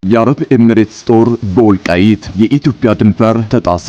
የአረብ ኤሚሬትስ ጦር በወልቃይት የኢትዮጵያ ድንበር ተጣሰ።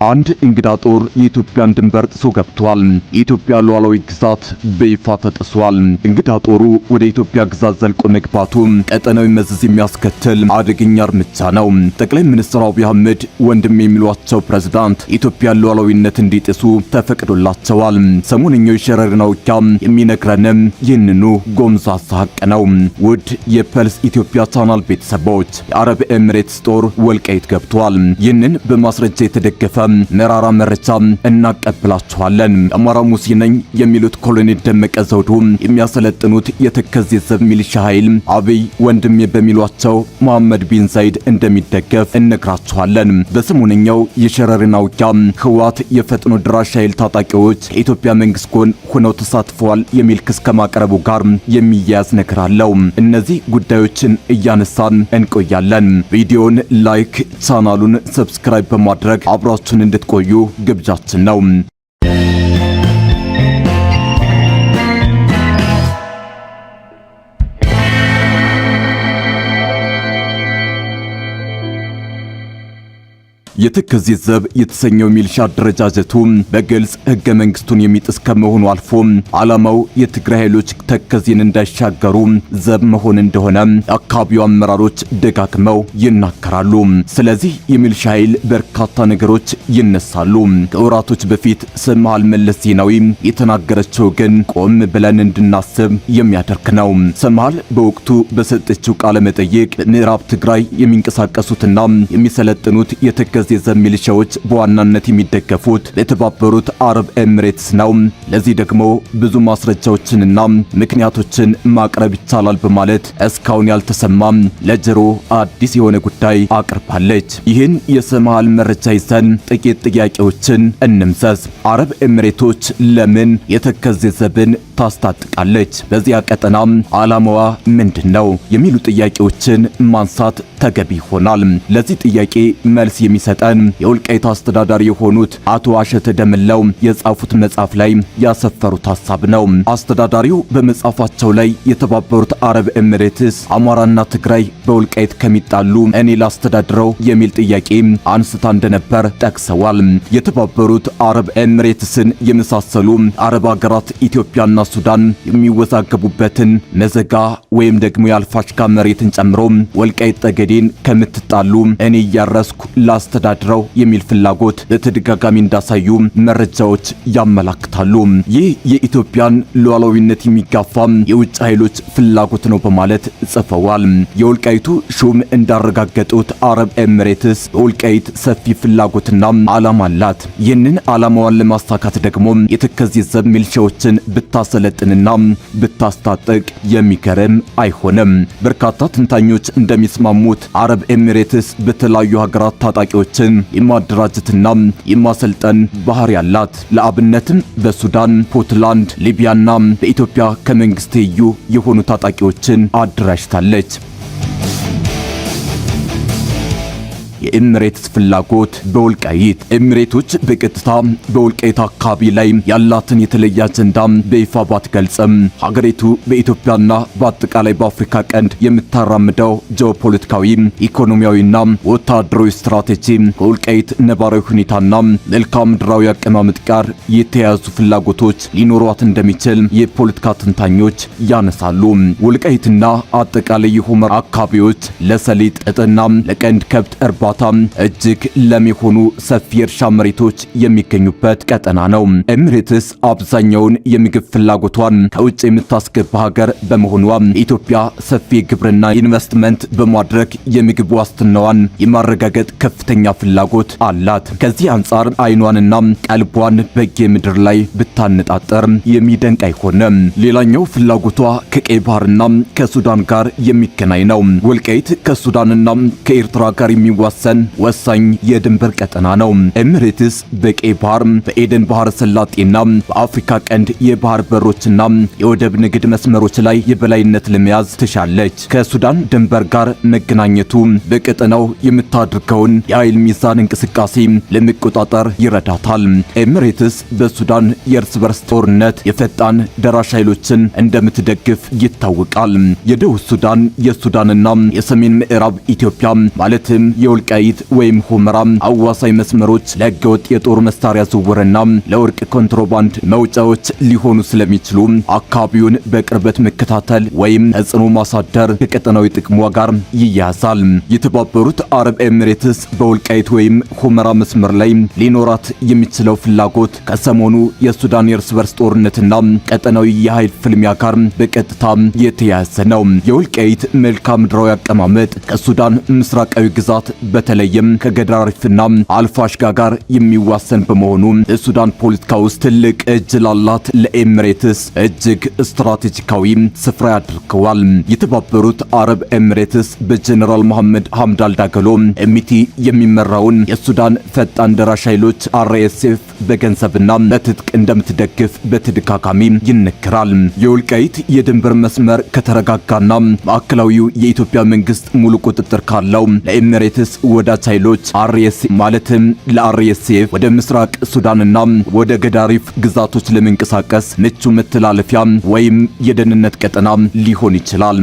አንድ እንግዳ ጦር የኢትዮጵያን ድንበር ጥሶ ገብቷል። የኢትዮጵያ ሉዓላዊ ግዛት በይፋ ተጥሷል። እንግዳ ጦሩ ወደ ኢትዮጵያ ግዛት ዘልቆ መግባቱ ቀጠናዊ መዘዝ የሚያስከትል አደገኛ እርምጃ ነው። ጠቅላይ ሚኒስትር አብይ አህመድ ወንድም የሚሏቸው ፕሬዝዳንት የኢትዮጵያን ሉዓላዊነት እንዲጥሱ ተፈቅዶላቸዋል። ሰሞንኛው የሸረሪና ውጊያ የሚነግረንም ይህንኑ ጎምዛዛ ሐቅ ነው። ውድ የፐልስ ኢትዮጵያ ቻናል ቤተሰቦች የአረብ ኤሚሬትስ ጦር ወልቃይት ገብቷል። ይህንን በማስረጃ የተደገፈ መራራ መረጃ እናቀብላችኋለን። አማራ ሙሴ ነኝ የሚሉት ኮሎኔል ደመቀ ዘውዱ የሚያሰለጥኑት የተከዜ ዘብ ሚሊሻ ኃይል አብይ ወንድሜ በሚሏቸው መሐመድ ቢን ዛይድ እንደሚደገፍ እነግራችኋለን። በሰሞንኛው የሸረሪና ውጊያ ህወሓት የፈጥኖ ድራሽ ኃይል ታጣቂዎች ከኢትዮጵያ መንግስት ጎን ሆነው ተሳትፈዋል የሚል ክስ ከማቅረቡ ጋር የሚያያዝ ነገር አለው። እነዚህ ጉዳዮችን እያነሳን እንቆያለን። ቪዲዮን ላይክ፣ ቻናሉን ሰብስክራይብ በማድረግ አብራችሁን እንድትቆዩ ግብዣችን ነው። የተከዜ ዘብ የተሰኘው ሚሊሻ አደረጃጀቱ በግልጽ ህገ መንግስቱን የሚጥስ ከመሆኑ አልፎ ዓላማው የትግራይ ኃይሎች ተከዜን እንዳይሻገሩ ዘብ መሆን እንደሆነ አካባቢው አመራሮች ደጋግመው ይናገራሉ። ስለዚህ የሚሊሻ ኃይል በርካታ ነገሮች ይነሳሉ። ከወራቶች በፊት ሰምሃል መለስ ዜናዊ የተናገረችው ግን ቆም ብለን እንድናስብ የሚያደርግ ነው። ሰምሃል በወቅቱ በሰጠችው ቃለ መጠይቅ በምዕራብ ትግራይ የሚንቀሳቀሱትና የሚሰለጥኑት የተከዜ የዘብ ሚሊሻዎች በዋናነት የሚደገፉት በተባበሩት አረብ ኤሚሬትስ ነው። ለዚህ ደግሞ ብዙ ማስረጃዎችንና ምክንያቶችን ማቅረብ ይቻላል በማለት እስካሁን ያልተሰማ ለጆሮ አዲስ የሆነ ጉዳይ አቅርባለች። ይህን የሰምሃል መረጃ ይዘን ጥቂት ጥያቄዎችን እንምዘዝ። አረብ ኤሚሬቶች ለምን የተከዜ ዘብን ታስታጥቃለች? በዚያ ቀጠና ዓላማዋ ምንድነው? የሚሉ ጥያቄዎችን ማንሳት ተገቢ ይሆናል። ለዚህ ጥያቄ መልስ የሚሰጠን የወልቃይት አስተዳዳሪ የሆኑት አቶ አሸተ ደምለው የጻፉት መጽሐፍ ላይ ያሰፈሩት ሐሳብ ነው። አስተዳዳሪው በመጽሐፋቸው ላይ የተባበሩት አረብ ኤሚሬትስ አማራና ትግራይ በወልቃይት ከሚጣሉ እኔ ላስተዳድረው የሚል ጥያቄ አንስታ እንደነበር ጠቅሰዋል። የተባበሩት አረብ ኤሚሬትስን የመሳሰሉ አረብ ሀገራት ኢትዮጵያና ሱዳን የሚወዛገቡበትን መዘጋ ወይም ደግሞ የአልፋሽካ መሬትን ጨምሮ ወልቃይት ጠገዴን ከምትጣሉ እኔ እያረስኩ ላስተዳድረው የሚል ፍላጎት በተደጋጋሚ እንዳሳዩ መረጃዎች ያመላክታሉ። ይህ የኢትዮጵያን ሉዓላዊነት የሚጋፋ የውጭ ኃይሎች ፍላጎት ነው በማለት ጽፈዋል። የወልቃይቱ ሹም እንዳረጋገጡት አረብ ኤሚሬትስ በወልቃይት ሰፊ ፍላጎትና ዓላማ አላት። ይህንን ዓላማዋን ለማሳካት ደግሞ የተከዜ ዘብ ሚሊሻዎችን ብታሰለጥንና ብታስታጥቅ የሚገርም አይሆንም። በርካታ ትንታኞች እንደሚስማሙት አረብ ኤሚሬትስ በተለያዩ ሀገራት ታጣቂዎችን የማደራጀትና የማሰልጠን ባህሪ ያላት። ለአብነትም በሱዳን፣ ፑንትላንድ፣ ሊቢያና በኢትዮጵያ ከመንግስት የሆኑ ታጣቂዎችን አደራጅታለች። የኤሚሬትስ ፍላጎት በወልቃይት ኤሚሬቶች በቀጥታ በወልቃይት አካባቢ ላይ ያላትን የተለየ አጀንዳ በይፋ ባትገልጽም ሀገሪቱ በኢትዮጵያና በአጠቃላይ በአፍሪካ ቀንድ የምታራምደው ጂኦፖለቲካዊ፣ ኢኮኖሚያዊና ወታደራዊ ስትራቴጂ ከወልቃይት ነባራዊ ሁኔታና መልክዓ ምድራዊ አቀማመጥ ጋር የተያያዙ ፍላጎቶች ሊኖሯት እንደሚችል የፖለቲካ ትንታኞች ያነሳሉ። ወልቃይትና አጠቃላይ የሁመራ አካባቢዎች ለሰሊጥ ጥጥና ለቀንድ ከብት እርባታ እጅግ ለም የሆኑ ሰፊ እርሻ መሬቶች የሚገኙበት ቀጠና ነው። ኤሚሬትስ አብዛኛውን የምግብ ፍላጎቷን ከውጭ የምታስገባ ሀገር በመሆኗ ኢትዮጵያ ሰፊ ግብርና ኢንቨስትመንት በማድረግ የምግብ ዋስትናዋን የማረጋገጥ ከፍተኛ ፍላጎት አላት። ከዚህ አንጻር አይኗንና ቀልቧን በጌ ምድር ላይ ብታነጣጠር የሚደንቅ አይሆንም። ሌላኛው ፍላጎቷ ከቀይ ባህርና ከሱዳን ጋር የሚገናኝ ነው። ወልቃይት ከሱዳንና ከኤርትራ ጋር የሚዋሰ የሚዋሰን ወሳኝ የድንበር ቀጠና ነው። ኤሚሬትስ በቀይ ባህር፣ በኤደን ባህረ ሰላጤና በአፍሪካ ቀንድ የባህር በሮችና የወደብ ንግድ መስመሮች ላይ የበላይነት ለመያዝ ትሻለች። ከሱዳን ድንበር ጋር መገናኘቱ በቀጠናው የምታደርገውን የኃይል ሚዛን እንቅስቃሴ ለመቆጣጠር ይረዳታል። ኤሚሬትስ በሱዳን የእርስ በርስ ጦርነት የፈጣን ደራሽ ኃይሎችን እንደምትደግፍ ይታወቃል። የደቡብ ሱዳን፣ የሱዳንና የሰሜን ምዕራብ ኢትዮጵያ ማለትም የወልቃይት ወይም ሁመራ አዋሳኝ መስመሮች ለህገወጥ የጦር መሳሪያ ዝውውርና ለወርቅ ኮንትሮባንድ መውጫዎች ሊሆኑ ስለሚችሉ አካባቢውን በቅርበት መከታተል ወይም ተጽዕኖ ማሳደር ከቀጠናዊ ጥቅሟ ጋር ይያያዛል። የተባበሩት አረብ ኤሚሬትስ በወልቃይት ወይም ሁመራ መስመር ላይ ሊኖራት የሚችለው ፍላጎት ከሰሞኑ የሱዳን የእርስ በርስ ጦርነትና ቀጠናዊ የኃይል ፍልሚያ ጋር በቀጥታ የተያያዘ ነው። የወልቃይት መልክዓ ምድራዊ አቀማመጥ ከሱዳን ምስራቃዊ ግዛት በተለይም ከገዳሪፍና አልፋሽጋ ጋር የሚዋሰን በመሆኑ የሱዳን ፖለቲካ ውስጥ ትልቅ እጅ ላላት ለኤሚሬትስ እጅግ ስትራቴጂካዊ ስፍራ ያደርገዋል። የተባበሩት አረብ ኤሚሬትስ በጀነራል መሐመድ ሐምዳል ዳገሎ ኤሚቲ የሚመራውን የሱዳን ፈጣን ደራሽ ኃይሎች አርኤስኤፍ በገንዘብና በትጥቅ እንደምትደግፍ በተደጋጋሚ ይነገራል። የወልቃይት የድንበር መስመር ከተረጋጋና ማዕከላዊው የኢትዮጵያ መንግስት ሙሉ ቁጥጥር ካለው ለኤሚሬትስ ወዳጅ ኃይሎች ማለትም ለአርኤስኤፍ ወደ ምስራቅ ሱዳንና ወደ ገዳሪፍ ግዛቶች ለመንቀሳቀስ ምቹ መተላለፊያ ወይም የደህንነት ቀጠና ሊሆን ይችላል።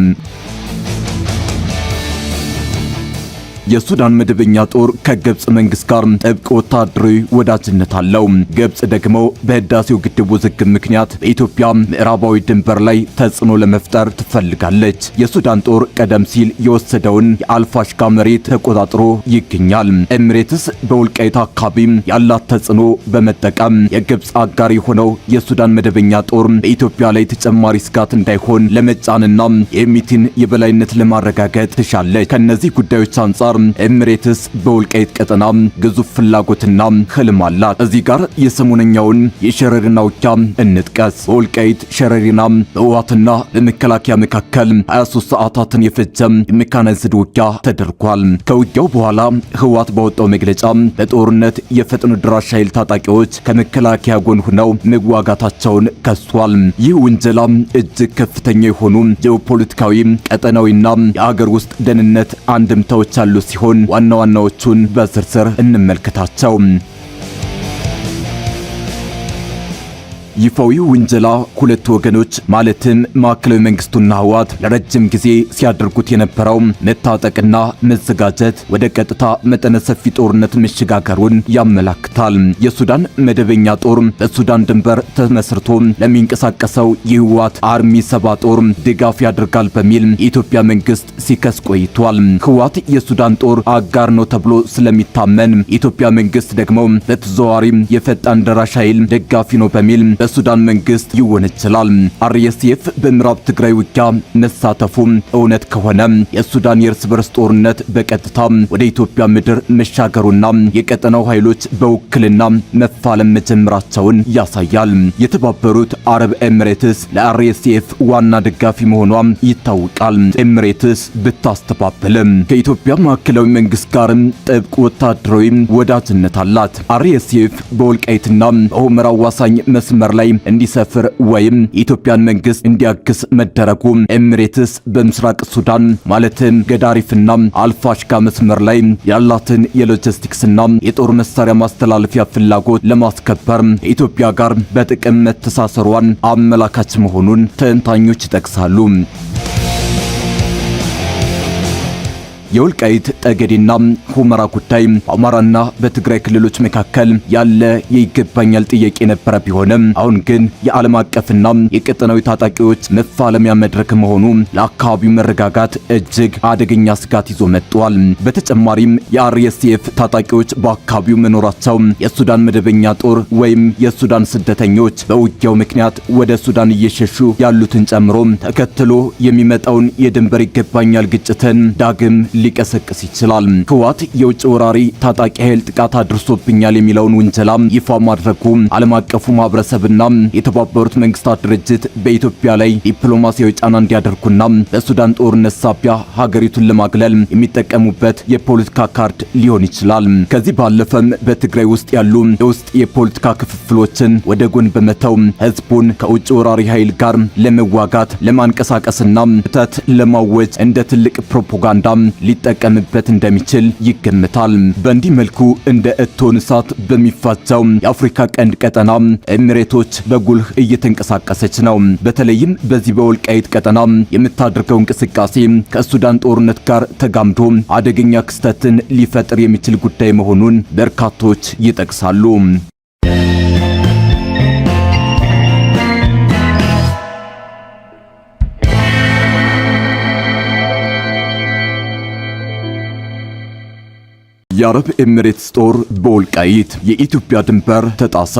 የሱዳን መደበኛ ጦር ከግብጽ መንግስት ጋር ጥብቅ ወታደራዊ ወዳጅነት አለው። ግብጽ ደግሞ በህዳሴው ግድብ ውዝግብ ምክንያት በኢትዮጵያ ምዕራባዊ ድንበር ላይ ተጽዕኖ ለመፍጠር ትፈልጋለች። የሱዳን ጦር ቀደም ሲል የወሰደውን የአልፋሽጋ መሬት ተቆጣጥሮ ይገኛል። ኤሚሬትስ በወልቃይት አካባቢ ያላት ተጽዕኖ በመጠቀም የግብጽ አጋር የሆነው የሱዳን መደበኛ ጦር በኢትዮጵያ ላይ ተጨማሪ ስጋት እንዳይሆን ለመጫንና የሚቲን የበላይነት ለማረጋገጥ ትሻለች። ከነዚህ ጉዳዮች አንጻር ኤሚሬትስ በወልቃይት ቀጠና ግዙፍ ፍላጎትና ህልም አላት። እዚህ ጋር የሰሞነኛውን የሸረሪና ውጊያ እንጥቀስ። በወልቃይት ሸረሪና በህወሓትና በመከላከያ መካከል 23 ሰዓታትን የፈጀ የሜካናይዝድ ውጊያ ተደርጓል። ከውጊያው በኋላ ህወሓት ባወጣው መግለጫ በጦርነት የፈጥኖ ድራሽ ኃይል ታጣቂዎች ከመከላከያ ጎን ሆነው መዋጋታቸውን ከሷል። ይህ ውንጀላ እጅግ ከፍተኛ የሆኑ ጂኦፖለቲካዊ፣ ቀጠናዊና የአገር ውስጥ ደህንነት አንድምታዎች አሉ ሲሆን ዋና ዋናዎቹን በዝርዝር እንመልከታቸው። ይፋዊ ውንጀላ ሁለት ወገኖች ማለትም ማዕከላዊ መንግስቱና ህወሓት ለረጅም ጊዜ ሲያደርጉት የነበረው መታጠቅና መዘጋጀት ወደ ቀጥታ መጠነ ሰፊ ጦርነት መሸጋገሩን ያመላክታል። የሱዳን መደበኛ ጦር በሱዳን ድንበር ተመስርቶ ለሚንቀሳቀሰው የህወሓት አርሚ 7 ጦር ድጋፍ ያደርጋል በሚል የኢትዮጵያ መንግስት ሲከስ ቆይቷል። ህወሓት የሱዳን ጦር አጋር ነው ተብሎ ስለሚታመን የኢትዮጵያ መንግስት ደግሞ በተዘዋዋሪ የፈጣን ደራሽ ኃይል ደጋፊ ነው በሚል በሱዳን መንግስት ይወነጀላል። አርኤስኤፍ በምዕራብ ትግራይ ውጊያ መሳተፉ እውነት ከሆነ የሱዳን የእርስ በርስ ጦርነት በቀጥታ ወደ ኢትዮጵያ ምድር መሻገሩና የቀጠናው ኃይሎች በውክልና መፋለም መጀመራቸውን ያሳያል። የተባበሩት አረብ ኤሚሬትስ ለአርኤስኤፍ ዋና ደጋፊ መሆኗ ይታወቃል። ኤሚሬትስ ብታስተባበልም ከኢትዮጵያ ማዕከላዊ መንግስት ጋርም ጥብቅ ወታደራዊ ወዳጅነት አላት። አርኤስኤፍ በወልቃይትና በሁመራ አዋሳኝ መስመር ላይ እንዲሰፍር ወይም የኢትዮጵያን መንግስት እንዲያግስ መደረጉ ኤሚሬትስ በምስራቅ ሱዳን ማለትም ገዳሪፍና አልፋሽጋ መስመር ላይ ያላትን የሎጂስቲክስና የጦር መሳሪያ ማስተላለፊያ ፍላጎት ለማስከበር ከኢትዮጵያ ጋር በጥቅም መተሳሰሯን አመላካች መሆኑን ተንታኞች ይጠቅሳሉ። የወልቃይት ጠገዴና ሁመራ ጉዳይ በአማራና በትግራይ ክልሎች መካከል ያለ የይገባኛል ጥያቄ የነበረ ቢሆንም አሁን ግን የዓለም አቀፍና የቀጠናዊ ታጣቂዎች መፋለሚያ መድረክ መሆኑ ለአካባቢው መረጋጋት እጅግ አደገኛ ስጋት ይዞ መጥቷል። በተጨማሪም የአርኤስኤፍ ታጣቂዎች በአካባቢው መኖራቸው የሱዳን መደበኛ ጦር ወይም የሱዳን ስደተኞች በውጊያው ምክንያት ወደ ሱዳን እየሸሹ ያሉትን ጨምሮ ተከትሎ የሚመጣውን የድንበር ይገባኛል ግጭትን ዳግም ሊቀሰቅስ ይችላል። ህወሓት የውጭ ወራሪ ታጣቂ ኃይል ጥቃት አድርሶብኛል የሚለውን ውንጀላ ይፋ ማድረጉ ዓለም አቀፉ ማህበረሰብና የተባበሩት መንግስታት ድርጅት በኢትዮጵያ ላይ ዲፕሎማሲያዊ ጫና እንዲያደርጉና በሱዳን ጦርነት ሳቢያ ሀገሪቱን ለማግለል የሚጠቀሙበት የፖለቲካ ካርድ ሊሆን ይችላል። ከዚህ ባለፈም በትግራይ ውስጥ ያሉ የውስጥ የፖለቲካ ክፍፍሎችን ወደ ጎን በመተው ህዝቡን ከውጭ ወራሪ ኃይል ጋር ለመዋጋት ለማንቀሳቀስና ክተት ለማወጅ እንደ ትልቅ ፕሮፓጋንዳ ሊጠቀምበት እንደሚችል ይገምታል። በእንዲህ መልኩ እንደ እቶን እሳት በሚፋጃው የአፍሪካ ቀንድ ቀጠና ኤሚሬቶች በጉልህ እየተንቀሳቀሰች ነው። በተለይም በዚህ በወልቃይት ቀጠና የምታደርገው እንቅስቃሴ ከሱዳን ጦርነት ጋር ተጋምዶ አደገኛ ክስተትን ሊፈጥር የሚችል ጉዳይ መሆኑን በርካቶች ይጠቅሳሉ። የአረብ ኤሚሬትስ ጦር በወልቃይት የኢትዮጵያ ድንበር ተጣሰ።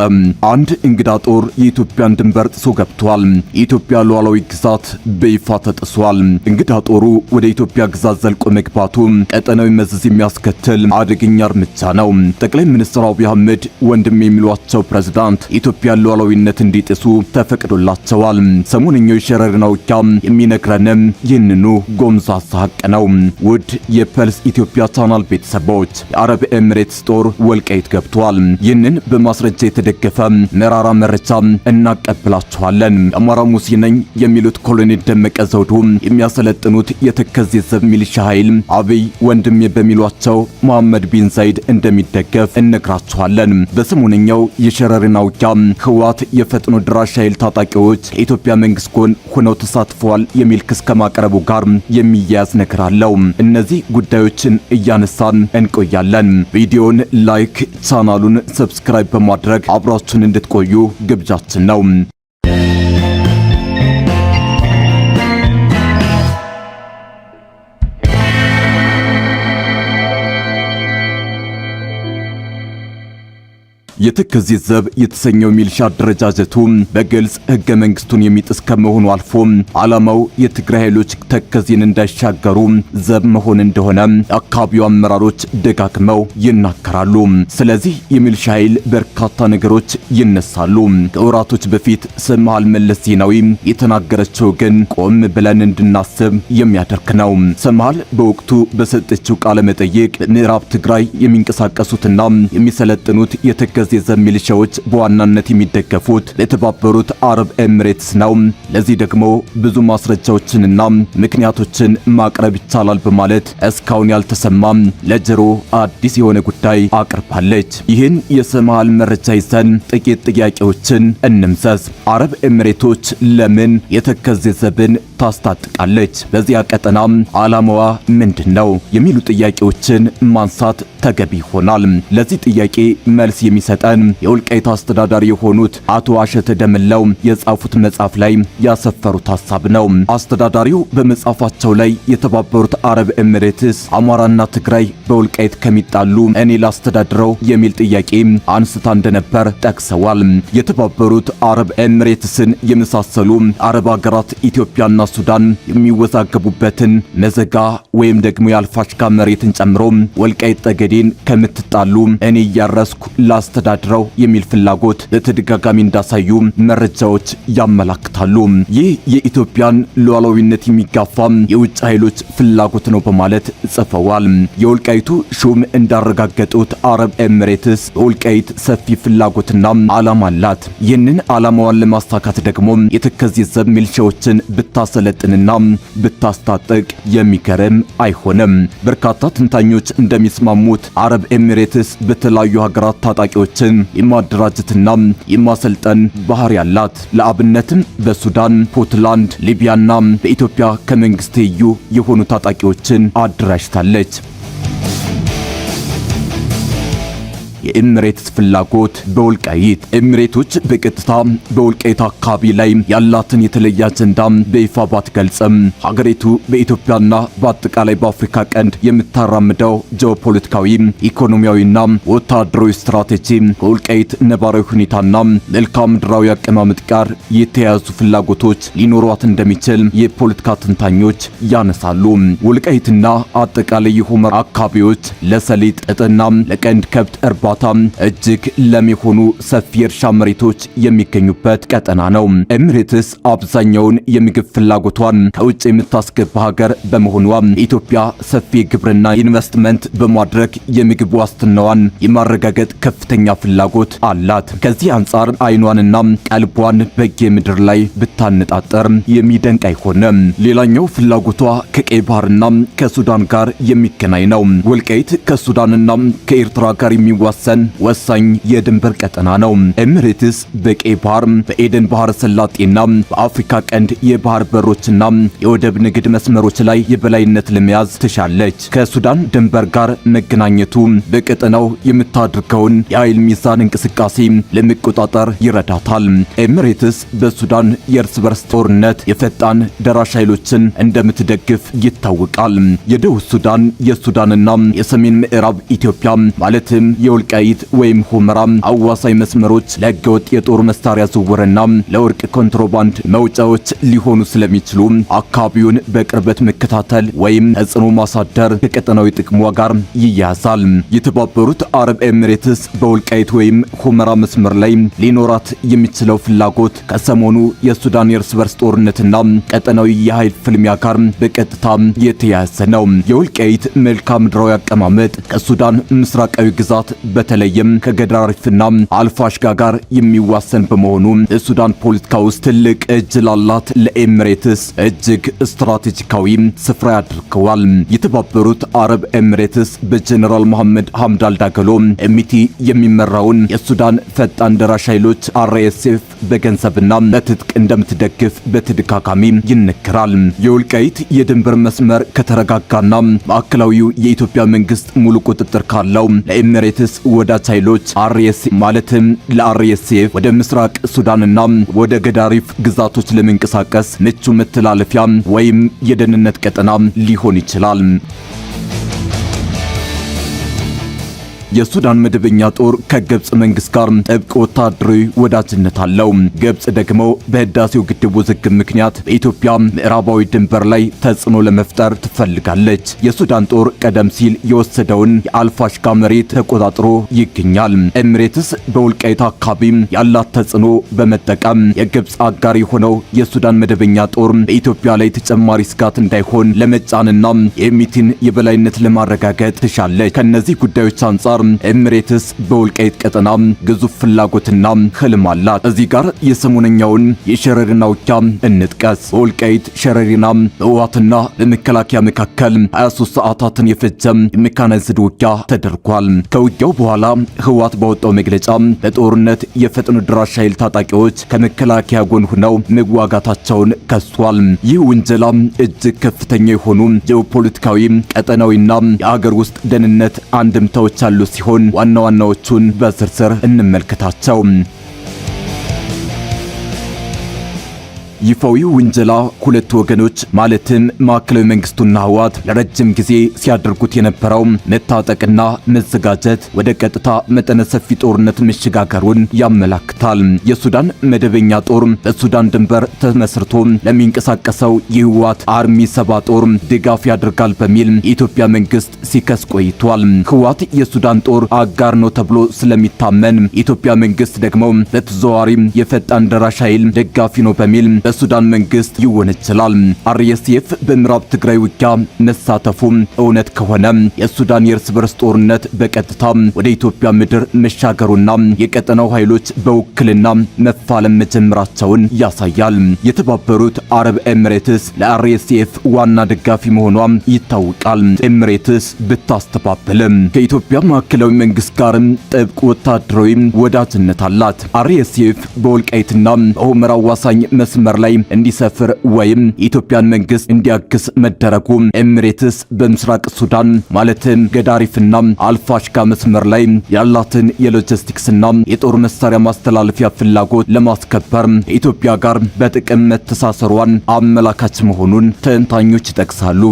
አንድ እንግዳ ጦር የኢትዮጵያን ድንበር ጥሶ ገብቷል። የኢትዮጵያ ሉዓላዊ ግዛት በይፋ ተጥሷል። እንግዳ ጦሩ ወደ ኢትዮጵያ ግዛት ዘልቆ መግባቱ ቀጠናዊ መዘዝ የሚያስከትል አደገኛ እርምጃ ነው። ጠቅላይ ሚኒስትር አብይ አህመድ ወንድም የሚሏቸው ፕሬዝዳንት የኢትዮጵያን ሉዓላዊነት እንዲጥሱ ተፈቅዶላቸዋል። ሰሞነኛው የሸረሪና ውጊያ የሚነግረንም ይህንኑ ጎምዛዛ ሐቅ ነው። ውድ የፐልስ ኢትዮጵያ ቻናል ቤተሰቦች የአረብ ኤሚሬትስ ጦር ወልቃይት ገብቷል። ይህንን በማስረጃ የተደገፈ መራራ መረጃ እናቀብላችኋለን። የአማራ ሙስሊም ነኝ የሚሉት ኮሎኔል ደመቀ ዘውዱ የሚያሰለጥኑት የተከዜ ዘብ ሚሊሻ ኃይል አብይ ወንድሜ በሚሏቸው መሐመድ ቢን ዛይድ እንደሚደገፍ እነግራችኋለን። በሰሞነኛው የሸረሪና ውጊያ ህወሓት የፈጥኖ ድራሽ ኃይል ታጣቂዎች ከኢትዮጵያ መንግስት ጎን ሆነው ተሳትፈዋል የሚል ክስ ከማቅረቡ ጋር የሚያያዝ ነገር አለው። እነዚህ ጉዳዮችን እያነሳን እንቆያለን። ቪዲዮን ላይክ፣ ቻናሉን ሰብስክራይብ በማድረግ አብራችሁን እንድትቆዩ ግብዣችን ነው። የተከዜ ዘብ የተሰኘው ሚሊሻ አደረጃጀቱ በግልጽ ህገ መንግስቱን የሚጥስ ከመሆኑ አልፎ ዓላማው የትግራይ ኃይሎች ተከዜን እንዳይሻገሩ ዘብ መሆን እንደሆነ አካባቢው አመራሮች ደጋግመው ይናገራሉ። ስለዚህ የሚሊሻ ኃይል በርካታ ነገሮች ይነሳሉ። ከወራቶች በፊት ሰምሃል መለስ ዜናዊ የተናገረችው ግን ቆም ብለን እንድናስብ የሚያደርግ ነው። ሰምሃል በወቅቱ በሰጠችው ቃለ መጠይቅ በምዕራብ ትግራይ የሚንቀሳቀሱትና የሚሰለጥኑት የተከዜ የዘብ ሚሊሻዎች በዋናነት የሚደገፉት ለተባበሩት አረብ ኤሚሬትስ ነው። ለዚህ ደግሞ ብዙ ማስረጃዎችንና ምክንያቶችን ማቅረብ ይቻላል በማለት እስካሁን ያልተሰማ ለጆሮ አዲስ የሆነ ጉዳይ አቅርባለች። ይህን የሰምሃል መረጃ ይዘን ጥቂት ጥያቄዎችን እንምዘዝ። አረብ ኤሚሬቶች ለምን የተከዜ ዘብን ታስታጥቃለች? በዚያ ቀጠና ዓላማዋ ምንድነው? የሚሉ ጥያቄዎችን ማንሳት ተገቢ ይሆናል። ለዚህ ጥያቄ መልስ የሚሰጠን የወልቃይት አስተዳዳሪ የሆኑት አቶ አሸተ ደምለው የጻፉት መጽሐፍ ላይ ያሰፈሩት ሐሳብ ነው። አስተዳዳሪው በመጽሐፋቸው ላይ የተባበሩት አረብ ኤሚሬትስ አማራና ትግራይ በወልቃይት ከሚጣሉ እኔ ላስተዳድረው የሚል ጥያቄ አንስታ እንደነበር ጠቅሰዋል። የተባበሩት አረብ ኤሚሬትስን የመሳሰሉ አረብ ሀገራት ኢትዮጵያና ሱዳን የሚወዛገቡበትን መዘጋ ወይም ደግሞ የአልፋሽካ መሬትን ጨምሮ ወልቃይት ጠገዴን ከምትጣሉ እኔ እያረስኩ ላስተዳድረው የሚል ፍላጎት በተደጋጋሚ እንዳሳዩ መረጃዎች ያመላክታሉ። ይህ የኢትዮጵያን ሉዓላዊነት የሚጋፋ የውጭ ኃይሎች ፍላጎት ነው በማለት ጽፈዋል። የወልቃይቱ ሹም እንዳረጋገጡት አረብ ኤሚሬትስ በወልቃይት ሰፊ ፍላጎትና ዓላማ አላት። ይህንን ዓላማዋን ለማሳካት ደግሞ የተከዜ ዘብ ሚሊሻዎችን ብታሰለጥንና ብታስታጥቅ የሚገርም አይሆንም። በርካታ ትንታኞች እንደሚስማሙት አረብ ኤሚሬትስ በተለያዩ ሀገራት ታጣቂዎችን የማደራጀትና የማሰልጠን ባህሪ ያላት። ለአብነትም በሱዳን፣ ፑንትላንድ፣ ሊቢያና በኢትዮጵያ ከመንግስት ትይዩ የሆኑ ታጣቂዎችን አደራጅታለች። የኤሚሬትስ ፍላጎት በወልቃይት። ኤሚሬቶች በቀጥታ በወልቃይት አካባቢ ላይ ያላትን የተለየ አጀንዳ በይፋ ባትገልጽም ሀገሪቱ በኢትዮጵያና በአጠቃላይ በአፍሪካ ቀንድ የምታራምደው ጂኦፖለቲካዊ፣ ኢኮኖሚያዊና ወታደራዊ ስትራቴጂ ከወልቃይት ነባራዊ ሁኔታና መልክዓ ምድራዊ አቀማመጥ ጋር የተያያዙ ፍላጎቶች ሊኖሯት እንደሚችል የፖለቲካ ተንታኞች ያነሳሉ። ወልቃይትና አጠቃላይ የሁመራ አካባቢዎች ለሰሊጥ እጥና ለቀንድ ከብት እርባታ እጅግ ለም የሆኑ ሰፊ የእርሻ መሬቶች የሚገኙበት ቀጠና ነው። ኤሚሬትስ አብዛኛውን የምግብ ፍላጎቷን ከውጭ የምታስገባ ሀገር በመሆኗ ኢትዮጵያ ሰፊ ግብርና ኢንቨስትመንት በማድረግ የምግብ ዋስትናዋን የማረጋገጥ ከፍተኛ ፍላጎት አላት። ከዚህ አንጻር አይኗንና ቀልቧን በጌምድር ላይ ብታነጣጠር የሚደንቅ አይሆንም። ሌላኛው ፍላጎቷ ከቀይ ባህርና ከሱዳን ጋር የሚገናኝ ነው። ወልቃይት ከሱዳንና ከኤርትራ ጋር የሚዋሰን ወሳኝ የድንበር ቀጠና ነው። ኤሚሬትስ በቀይ ባህር፣ በኤደን ባህረ ሰላጤና በአፍሪካ ቀንድ የባህር በሮችና የወደብ ንግድ መስመሮች ላይ የበላይነት ለመያዝ ትሻለች። ከሱዳን ድንበር ጋር መገናኘቱ በቀጠናው የምታደርገውን የኃይል ሚዛን እንቅስቃሴ ለመቆጣጠር ይረዳታል። ኤሚሬትስ በሱዳን የእርስ በርስ ጦርነት የፈጣን ደራሽ ኃይሎችን እንደምትደግፍ ይታወቃል። የደቡብ ሱዳን፣ የሱዳንና የሰሜን ምዕራብ ኢትዮጵያ ማለትም የወልቃይት ወይም ሁመራ አዋሳኝ መስመሮች ለህገወጥ የጦር መሳሪያ ዝውውርና ለወርቅ ኮንትሮባንድ መውጫዎች ሊሆኑ ስለሚችሉ አካባቢውን በቅርበት መከታተል ወይም ተጽዕኖ ማሳደር ከቀጠናዊ ጥቅሟ ጋር ይያያዛል። የተባበሩት አረብ ኤሚሬትስ በወልቃይት ወይም ሁመራ መስመር ላይ ሊኖራት የሚችለው ፍላጎት ከሰሞኑ የሱዳን የእርስ በርስ ጦርነትና ቀጠናዊ የኃይል ፍልሚያ ጋር በቀጥታ የተያያዘ ነው። የወልቃይት መልክዓ ምድራዊ አቀማመጥ ከሱዳን ምስራቃዊ ግዛት በተለይም ከገዳሪፍና አልፋሽጋ ጋር የሚዋሰን በመሆኑ የሱዳን ፖለቲካ ውስጥ ትልቅ እጅ ላላት ለኤሚሬትስ እጅግ ስትራቴጂካዊ ስፍራ ያደርገዋል። የተባበሩት አረብ ኤሚሬትስ በጀነራል መሐመድ ሐምዳል ዳገሎ ኤሚቲ የሚመራውን የሱዳን ፈጣን ደራሽ ኃይሎች አርኤስኤፍ በገንዘብና በትጥቅ እንደምትደግፍ በተደጋጋሚ ይነገራል። የወልቃይት የድንበር መስመር ከተረጋጋና ማዕከላዊው የኢትዮጵያ መንግስት ሙሉ ቁጥጥር ካለው ለኤሚሬትስ ወዳጅ ኃይሎች አርኤስኤፍ ማለትም ለአርኤስኤፍ ወደ ምስራቅ ሱዳንና ወደ ገዳሪፍ ግዛቶች ለመንቀሳቀስ ምቹ መተላለፊያ ወይም የደህንነት ቀጠና ሊሆን ይችላል። የሱዳን መደበኛ ጦር ከግብጽ መንግስት ጋር ጥብቅ ወታደራዊ ወዳጅነት አለው። ግብጽ ደግሞ በህዳሴው ግድብ ውዝግብ ምክንያት በኢትዮጵያ ምዕራባዊ ድንበር ላይ ተጽዕኖ ለመፍጠር ትፈልጋለች። የሱዳን ጦር ቀደም ሲል የወሰደውን የአልፋሽጋ መሬት ተቆጣጥሮ ይገኛል። ኤሚሬትስ በወልቃይት አካባቢ ያላት ተጽዕኖ በመጠቀም የግብጽ አጋር የሆነው የሱዳን መደበኛ ጦር በኢትዮጵያ ላይ ተጨማሪ ስጋት እንዳይሆን ለመጫንና የሚቲን የበላይነት ለማረጋገጥ ትሻለች። ከነዚህ ጉዳዮች አንጻር ኤሚሬትስ በወልቃይት ቀጠና ግዙፍ ፍላጎትና ህልም አላት። እዚህ ጋር የሰሞነኛውን የሸረሪና ውጊያ እንጥቀስ። በወልቃይት ሸረሪና በህወሓትና በመከላከያ መካከል 23 ሰዓታትን የፈጀ የሜካናይዝድ ውጊያ ተደርጓል። ከውጊያው በኋላ ህወሓት ባወጣው መግለጫ በጦርነት የፈጥኖ ድራሽ ኃይል ታጣቂዎች ከመከላከያ ጎን ሆነው መዋጋታቸውን ከሷል። ይህ ውንጀላ እጅግ ከፍተኛ የሆኑ ጂኦፖለቲካዊ፣ ቀጠናዊና የአገር ውስጥ ደህንነት አንድምታዎች አሉ ሲሆን ዋና ዋናዎቹን በዝርዝር እንመልከታቸው። ይፋዊ ውንጀላ ሁለት ወገኖች ማለትም ማዕከላዊ መንግስቱና ህወሓት ለረጅም ጊዜ ሲያደርጉት የነበረው መታጠቅና መዘጋጀት ወደ ቀጥታ መጠነ ሰፊ ጦርነት መሸጋገሩን ያመላክታል። የሱዳን መደበኛ ጦር በሱዳን ድንበር ተመስርቶ ለሚንቀሳቀሰው የህወሓት አርሚ 7 ጦር ድጋፍ ያደርጋል በሚል የኢትዮጵያ መንግስት ሲከስ ቆይቷል። ህወሓት የሱዳን ጦር አጋር ነው ተብሎ ስለሚታመን የኢትዮጵያ መንግስት ደግሞ በተዘዋዋሪ የፈጣን ደራሽ ኃይል ደጋፊ ነው በሚል በሱዳን መንግስት ይወነጀላል። አርኤስኤፍ በምዕራብ ትግራይ ውጊያ መሳተፉ እውነት ከሆነ የሱዳን የእርስ በርስ ጦርነት በቀጥታ ወደ ኢትዮጵያ ምድር መሻገሩና የቀጠናው ኃይሎች በውክልና መፋለም መጀመራቸውን ያሳያል። የተባበሩት አረብ ኤሚሬትስ ለአርኤስኤፍ ዋና ደጋፊ መሆኗ ይታወቃል። ኤሚሬትስ ብታስተባበልም ከኢትዮጵያ ማዕከላዊ መንግስት ጋርም ጥብቅ ወታደራዊ ወዳጅነት አላት። አርኤስኤፍ በወልቃይትና በሁመራ አዋሳኝ መስመር ላይ እንዲሰፍር ወይም የኢትዮጵያን መንግስት እንዲያግስ መደረጉ ኤሚሬትስ በምስራቅ ሱዳን ማለትም ገዳሪፍና አልፋሽጋ መስመር ላይ ያላትን የሎጂስቲክስና የጦር መሳሪያ ማስተላለፊያ ፍላጎት ለማስከበር ከኢትዮጵያ ጋር በጥቅም መተሳሰሯን አመላካች መሆኑን ተንታኞች ይጠቅሳሉ።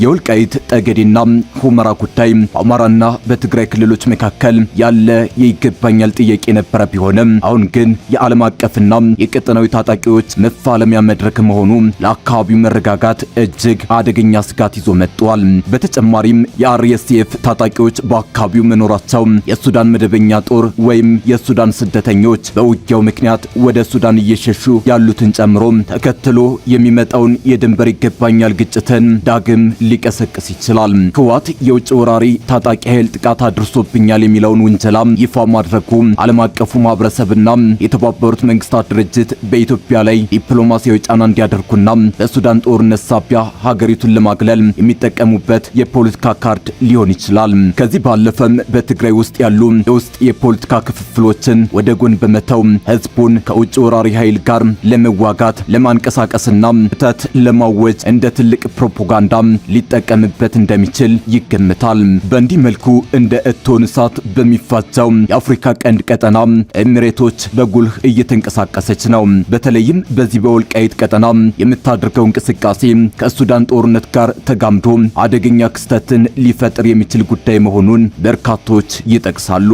የወልቃይት ጠገዴና ሁመራ ጉዳይ በአማራና በትግራይ ክልሎች መካከል ያለ የይገባኛል ጥያቄ የነበረ ቢሆንም አሁን ግን የዓለም አቀፍና የቀጠናዊ ታጣቂዎች መፋለሚያ መድረክ መሆኑ ለአካባቢው መረጋጋት እጅግ አደገኛ ስጋት ይዞ መጥቷል። በተጨማሪም የአርኤስኤፍ ታጣቂዎች በአካባቢው መኖራቸው የሱዳን መደበኛ ጦር ወይም የሱዳን ስደተኞች በውጊያው ምክንያት ወደ ሱዳን እየሸሹ ያሉትን ጨምሮ ተከትሎ የሚመጣውን የድንበር ይገባኛል ግጭትን ዳግም ሊቀሰቅስ ይችላል። ህወሓት የውጭ ወራሪ ታጣቂ ኃይል ጥቃት አድርሶብኛል የሚለውን ውንጀላ ይፋ ማድረጉ ዓለም አቀፉ ማህበረሰብና የተባበሩት መንግስታት ድርጅት በኢትዮጵያ ላይ ዲፕሎማሲያዊ ጫና እንዲያደርጉና በሱዳን ጦርነት ሳቢያ ሀገሪቱን ለማግለል የሚጠቀሙበት የፖለቲካ ካርድ ሊሆን ይችላል። ከዚህ ባለፈም በትግራይ ውስጥ ያሉ የውስጥ የፖለቲካ ክፍፍሎችን ወደ ጎን በመተው ህዝቡን ከውጭ ወራሪ ኃይል ጋር ለመዋጋት ለማንቀሳቀስና ተት ለማወጅ እንደ ትልቅ ፕሮፓጋንዳ ሊጠቀምበት እንደሚችል ይገምታል። በእንዲህ መልኩ እንደ እቶን እሳት በሚፋጃው የአፍሪካ ቀንድ ቀጠና ኤሚሬቶች በጉልህ እየተንቀሳቀሰች ነው። በተለይም በዚህ በወልቃይት ቀጠና የምታደርገው እንቅስቃሴ ከሱዳን ጦርነት ጋር ተጋምዶ አደገኛ ክስተትን ሊፈጥር የሚችል ጉዳይ መሆኑን በርካቶች ይጠቅሳሉ።